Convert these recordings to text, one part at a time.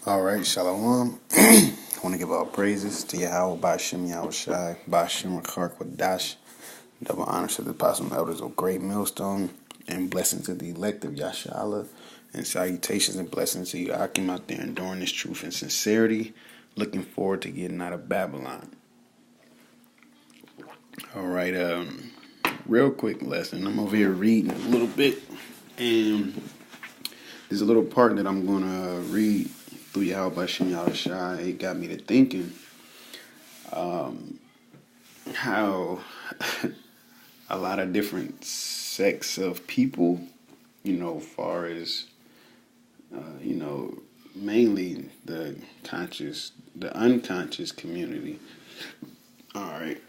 All right, Shalom. I want to give all praises to Yahawah, bahasham, Yahawashi, bahasham, qadash. Double honors to the apostle elders of Great Millstone, and blessings to the elect of Yashala, and salutations and blessings to you, Akim, out there enduring this truth and sincerity. Looking forward to getting out of Babylon. All right, real quick lesson. I'm over here reading a little bit, and there's a little part that I'm going to read through Yahawashi. It got me to thinking how a lot of different sects of people, far as, mainly the unconscious community, all right,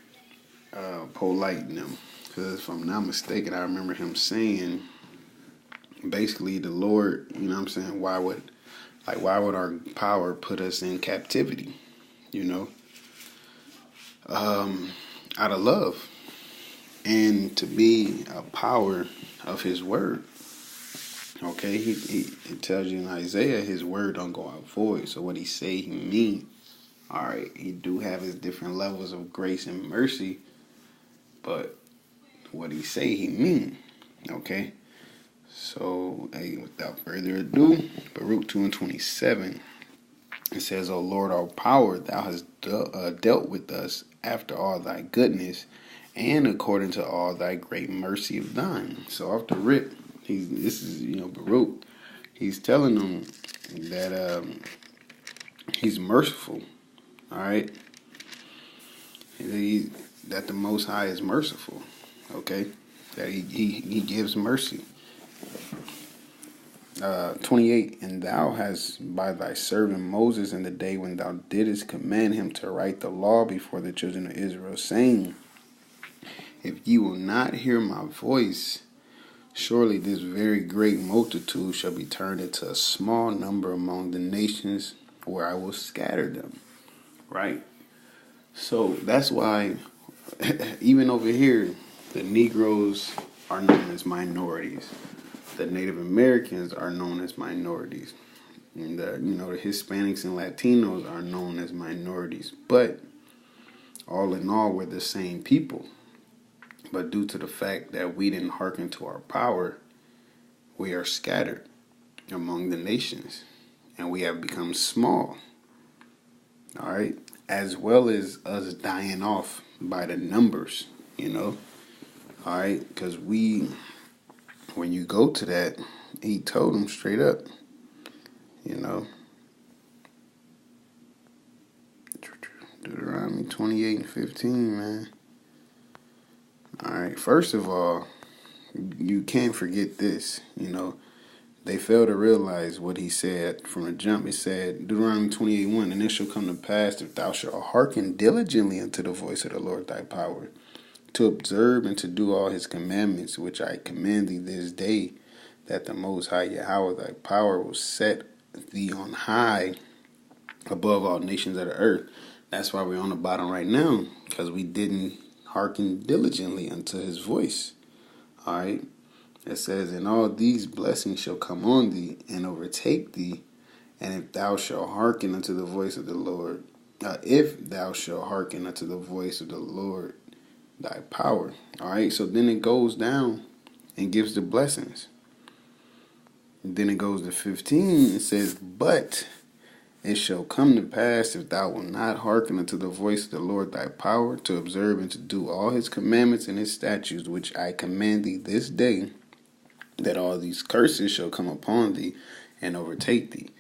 polite them. Because if I'm not mistaken, I remember him saying, basically, the Lord, why would our power put us in captivity, out of love, and to be a power of his word. Okay, it tells you in Isaiah, his word don't go out void. So what he say, he mean. All right, he do have his different levels of grace and mercy, but what he say, he mean. Okay, so hey, without further ado, Baruch 2:27, it says, "O Lord, our power, thou hast dealt with us after all thy goodness, and according to all thy great mercy of thine." So off the rip, this is Baruch. He's telling them that he's merciful. All right, that the Most High is merciful. Okay, that he gives mercy. 28, "And thou hast by thy servant Moses in the day when thou didst command him to write the law before the children of Israel, saying, If ye will not hear my voice, surely this very great multitude shall be turned into a small number among the nations where I will scatter them." Right? So that's why, even over here, the Negroes are known as minorities. The Native Americans are known as minorities. And the Hispanics and Latinos are known as minorities. But all in all, we're the same people. But due to the fact that we didn't hearken to our power, we are scattered among the nations. And we have become small. All right? As well as us dying off by the numbers, All right? Because when you go to that, he told them straight up, Deuteronomy 28:15, man. All right, first of all, you can't forget this, They fail to realize what he said from the jump. It said, Deuteronomy 28:1, "And it shall come to pass, if thou shalt hearken diligently unto the voice of the Lord thy power, to observe and to do all his commandments, which I command thee this day, that the Most High Yahawah thy power will set thee on high above all nations of the earth." That's why we're on the bottom right now, because we didn't hearken diligently unto his voice. All right? It says, "And all these blessings shall come on thee and overtake thee, and if thou shalt hearken unto the voice of the Lord, thy power." All right, so then it goes down and gives the blessings. And then it goes to 15. It says, "But it shall come to pass, if thou wilt not hearken unto the voice of the Lord thy power, to observe and to do all his commandments and his statutes, which I command thee this day, that all these curses shall come upon thee and overtake thee."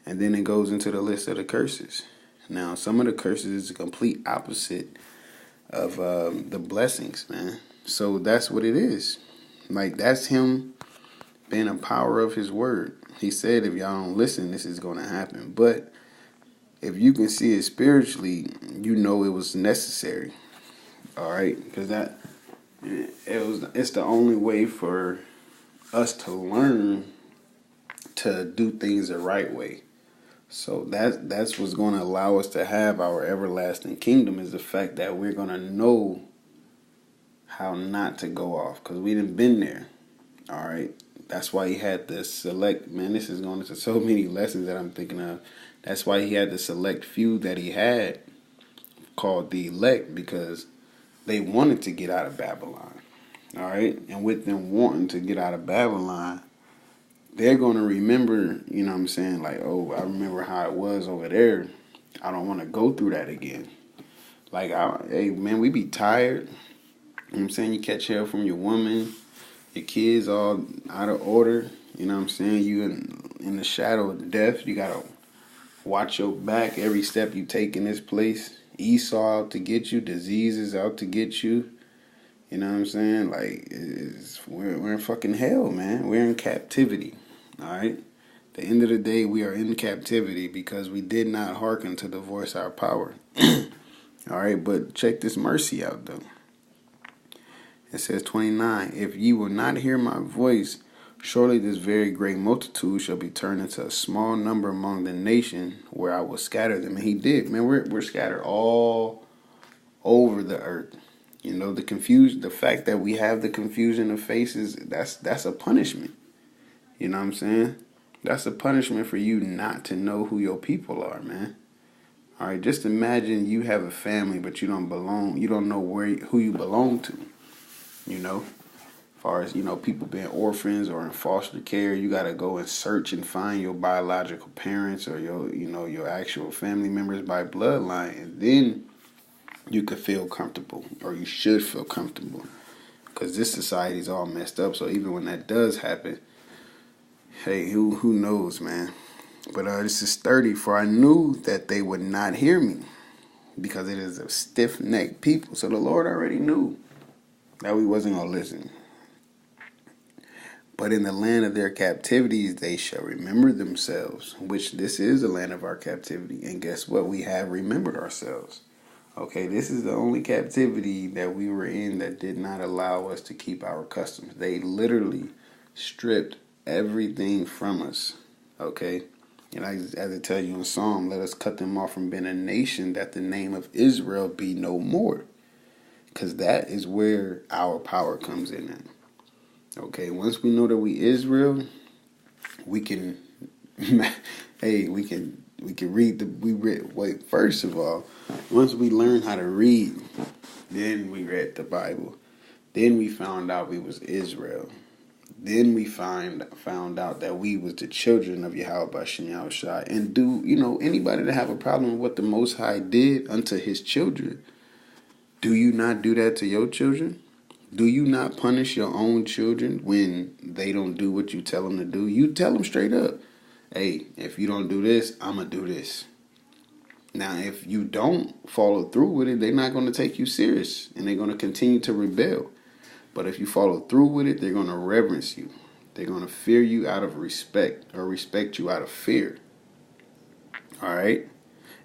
And then it goes into the list of the curses. Now, some of the curses is the complete opposite of the blessings, man. So that's what it is. Like, that's him being a power of his word. He said, if y'all don't listen, this is going to happen. But if you can see it spiritually, it was necessary. All right? Because it's the only way for us to learn to do things the right way. So that's what's going to allow us to have our everlasting kingdom, is the fact that we're going to know how not to go off, because we done been there. All right, That's why he had to select. Man, this is going into so many lessons that I'm thinking of. That's why he had the select few that he had, called the elect, because they wanted to get out of Babylon. All right, and with them wanting to get out of Babylon, they're going to remember, you know what I'm saying, like, oh, I remember how it was over there. I don't want to go through that again. Like, hey, man, we be tired. You know what I'm saying? You catch hell from your woman, your kids all out of order. You know what I'm saying? You in the shadow of death. You got to watch your back every step you take in this place. Esau out to get you. Diseases out to get you. You know what I'm saying? Like, we're in fucking hell, man. We're in captivity. All right? At the end of the day, we are in captivity because we did not hearken to the voice of our power. All right? But check this mercy out, though. It says 29, if ye will not hear my voice, surely this very great multitude shall be turned into a small number among the nation where I will scatter them. And he did. Man, we're scattered all over the earth. You know, the fact that we have the confusion of faces, that's a punishment. You know what I'm saying? That's a punishment for you not to know who your people are, man. All right, just imagine you have a family, but you don't know who you belong to. You know, as far as, you know, people being orphans or in foster care, you got to go and search and find your biological parents or your actual family members by bloodline, and then you could feel comfortable, or you should feel comfortable, because this society is all messed up. So even when that does happen, hey, who knows, man? But this is 30. For I knew that they would not hear me, because it is a stiff-necked people. So the Lord already knew that we wasn't gonna listen. But in the land of their captivities they shall remember themselves, which this is the land of our captivity. And guess what? We have remembered ourselves. Okay, this is the only captivity that we were in that did not allow us to keep our customs. They literally stripped everything from us. Okay, and as I tell you in Psalm, let us cut them off from being a nation, that the name of Israel be no more. Because that is where our power comes in at. Okay, once we know that we Israel, we can, hey, we can read first of all, once we learn how to read, then we read the Bible. Then we found out we was Israel. Then we found out that we was the children of Yahawah, Yahawashi. And anybody that have a problem with what the Most High did unto his children, do you not do that to your children? Do you not punish your own children when they don't do what you tell them to do? You tell them straight up, hey, if you don't do this, I'm going to do this. Now, if you don't follow through with it, they're not going to take you serious, and they're going to continue to rebel. But if you follow through with it, they're going to reverence you. They're going to fear you out of respect, or respect you out of fear. All right?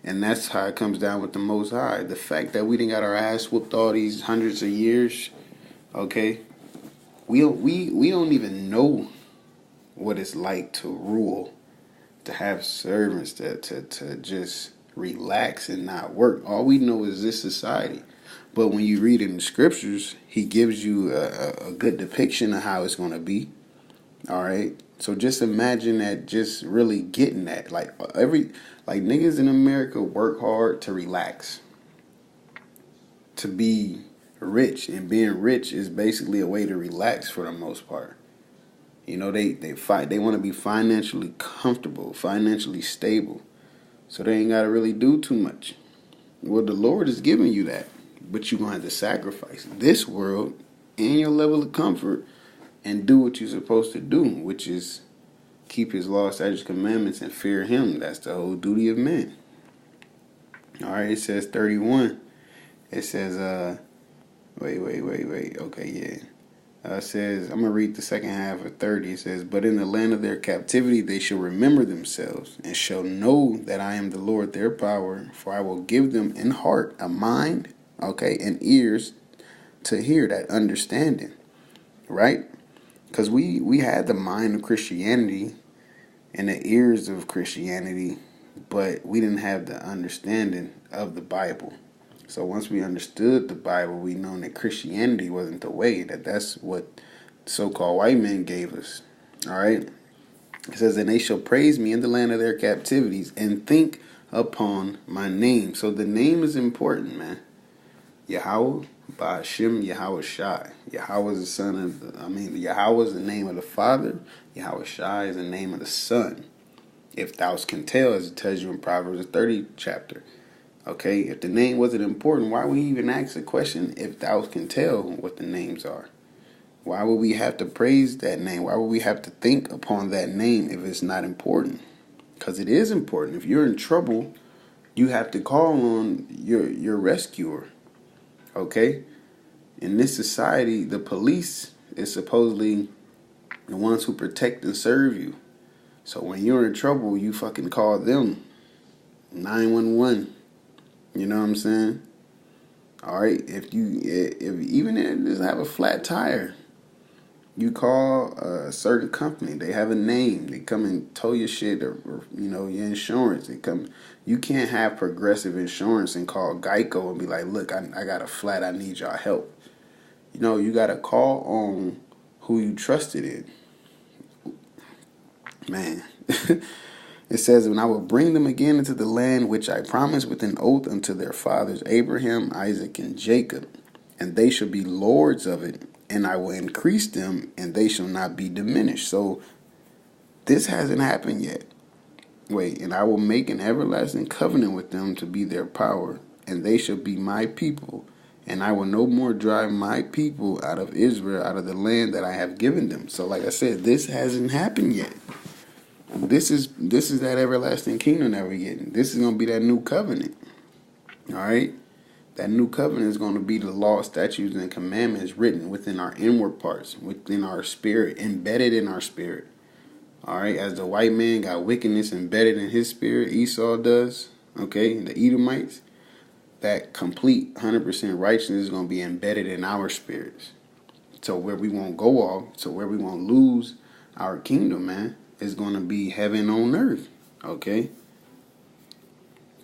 And that's how it comes down with the Most High. The fact that we didn't got our ass whooped all these hundreds of years, okay? We don't even know what it's like to rule, to have servants, to just relax and not work. All we know is this society. But when you read in the scriptures, he gives you a good depiction of how it's going to be. All right? So just imagine that, just really getting that. Like niggas in America work hard to relax, to be rich, and being rich is basically a way to relax for the most part. You know, they want to be financially comfortable, financially stable, so they ain't got to really do too much. Well, the Lord is giving you that, but you're going to have to sacrifice this world and your level of comfort and do what you're supposed to do, which is keep his laws, statutes, commandments, and fear him. That's the whole duty of man. All right, it says 31. It says, wait. Okay, yeah. It says, I'm going to read the second half of 30. It says, but in the land of their captivity they shall remember themselves, and shall know that I am the Lord their power, for I will give them in heart a mind, okay, and ears to hear, that understanding, right? Because we had the mind of Christianity and the ears of Christianity, but we didn't have the understanding of the Bible. So once we understood the Bible, we know that Christianity wasn't the way, that's what so-called white men gave us. All right. It says, and they shall praise me in the land of their captivities and think upon my name. So the name is important, man. Yahawah, bahasham, Yahawashi. Yahawah is the son of, Yahawah is the name of the Father. Yahawashi is the name of the Son. If thou can tell, as it tells you in Proverbs, the 30th chapter. Okay, if the name wasn't important, why would we even ask the question if thou can tell what the names are? Why would we have to praise that name? Why would we have to think upon that name if it's not important? Because it is important. If you're in trouble, you have to call on your rescuer. Okay? In this society, the police is supposedly the ones who protect and serve you. So when you're in trouble, you fucking call them 911. You know what I'm saying? All right. If even if it just have a flat tire, you call a certain company. They have a name. They come and tow your shit or your insurance. They come. You can't have Progressive Insurance and call Geico and be like, look, I got a flat. I need y'all help. You got to call on who you trusted in. Man. It says, and I will bring them again into the land which I promised with an oath unto their fathers, Abraham, Isaac, and Jacob, and they shall be lords of it, and I will increase them, and they shall not be diminished. So this hasn't happened yet. Wait, and I will make an everlasting covenant with them to be their power, and they shall be my people, and I will no more drive my people out of Israel, out of the land that I have given them. So like I said, this hasn't happened yet. This is that everlasting kingdom that we're getting. This is going to be that new covenant. All right? That new covenant is going to be the law, statutes, and commandments written within our inward parts, within our spirit, embedded in our spirit. All right? As the white man got wickedness embedded in his spirit, Esau does, okay, the Edomites, that complete 100% righteousness is going to be embedded in our spirits. So where we won't go off, so where we won't lose our kingdom, man, is going to be heaven on earth, okay?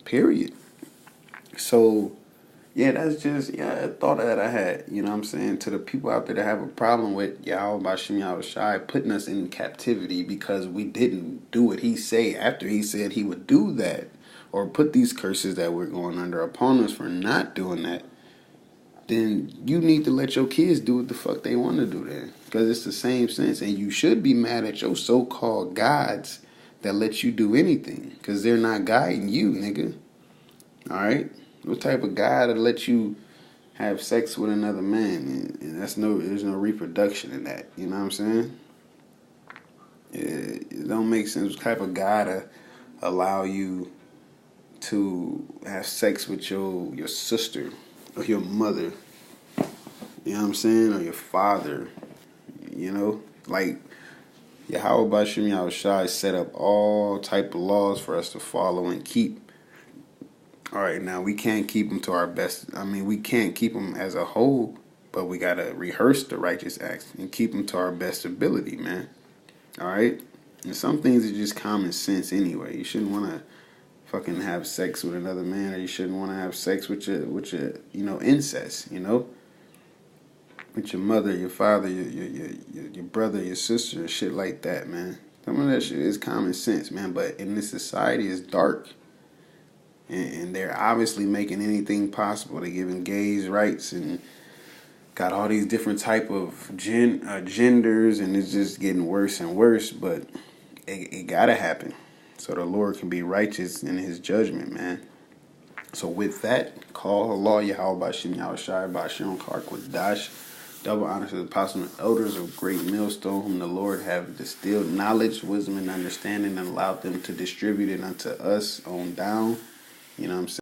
Period. So, yeah, that's just, a thought that I had, you know what I'm saying? To the people out there that have a problem with Yahawah, bahasham, Yahawashi putting us in captivity because we didn't do what he said after he said he would do that, or put these curses that we're going under upon us for not doing that, then you need to let your kids do what the fuck they want to do then. Because it's the same sense. And you should be mad at your so-called gods that let you do anything. Because they're not guiding you, nigga. Alright? What type of God that let you have sex with another man? And there's no reproduction in that. You know what I'm saying? It don't make sense. What type of God to allow you to have sex with your sister or your mother? You know what I'm saying? Or your father? Like Yahawah, bahasham, Yahawashi set up all type of laws for us to follow and keep. All right, now we can't keep them to our best. We can't keep them as a whole, but we gotta rehearse the righteous acts and keep them to our best ability, man. All right, and some things are just common sense anyway. You shouldn't want to fucking have sex with another man, or you shouldn't want to have sex with your incest, with your mother, your father, your brother, your sister, shit like that, man. Some of that shit is common sense, man. But in this society, it's dark, and they're obviously making anything possible. They're giving gays rights and got all these different type of genders, and it's just getting worse and worse. But it gotta happen, so the Lord can be righteous in His judgment, man. So with that, call Allah, Yahawah, bahasham, Yahawashi, bahasham, qadash. Double honor to the apostles and elders of great millstone, whom the Lord have distilled knowledge, wisdom, and understanding, and allowed them to distribute it unto us on down. You know what I'm saying?